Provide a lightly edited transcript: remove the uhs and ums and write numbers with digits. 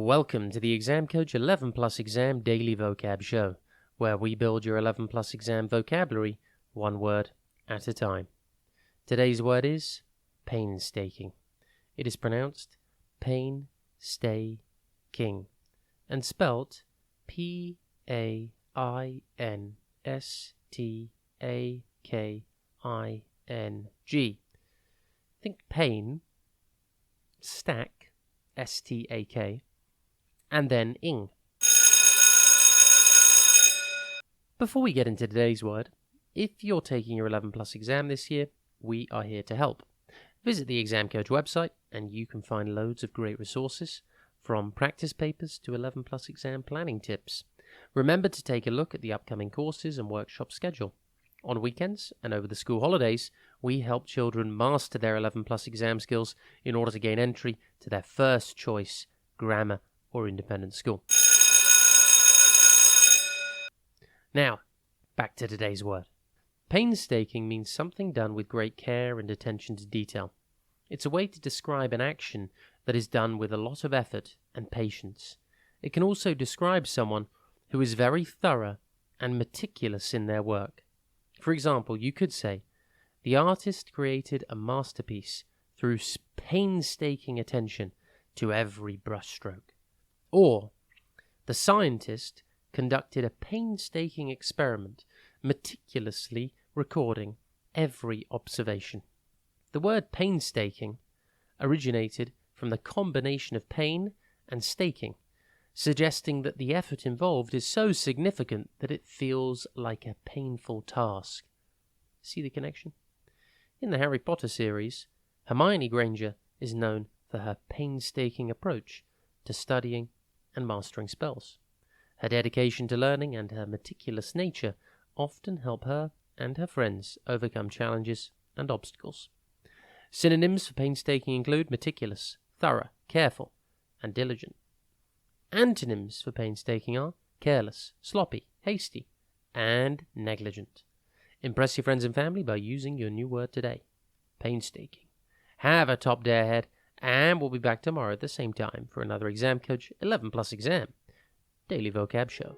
Welcome to the Exam Coach 11 Plus Exam Daily Vocab Show, where we build your 11 Plus Exam vocabulary one word at a time. Today's word is painstaking. It is pronounced painstaking and spelt P-A-I-N-S-T-A-K-I-N-G. Think pain, stack, S-T-A-K, and then ing. Before we get into today's word, if you're taking your 11 Plus exam this year, we are here to help. Visit the Exam Coach website and you can find loads of great resources, from practice papers to 11 Plus exam planning tips. Remember to take a look at the upcoming courses and workshop schedule. On weekends and over the school holidays, we help children master their 11 Plus exam skills in order to gain entry to their first choice grammar or independent school. Now, back to today's word. Painstaking means something done with great care and attention to detail. It's a way to describe an action that is done with a lot of effort and patience. It can also describe someone who is very thorough and meticulous in their work. For example, you could say, the artist created a masterpiece through painstaking attention to every brushstroke. Or, the scientist conducted a painstaking experiment, meticulously recording every observation. The word painstaking originated from the combination of pain and staking, suggesting that the effort involved is so significant that it feels like a painful task. See the connection? In the Harry Potter series, Hermione Granger is known for her painstaking approach to studying and mastering spells. Her dedication to learning and her meticulous nature often help her and her friends overcome challenges and obstacles. Synonyms for painstaking include meticulous, thorough, careful, and diligent. Antonyms for painstaking are careless, sloppy, hasty, and negligent. Impress your friends and family by using your new word today, painstaking. Have a top day ahead, and we'll be back tomorrow at the same time for another Exam Coach 11 Plus Exam Daily Vocab Show.